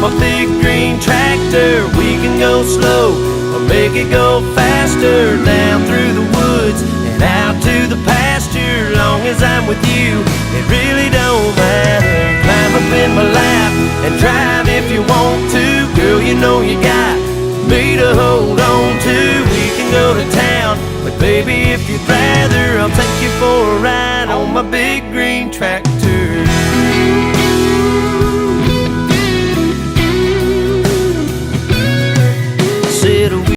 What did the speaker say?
my big green tractor. We can go slow or make it go faster, down through the woods and out to the pasture. Long as I'm with you, it really don't matter. Climb up in my lap and drive if you want to. Girl, you know you got me to hold on to. We can go to town, but baby, if you'd rather, I'll take you for a ride on my big green tractor.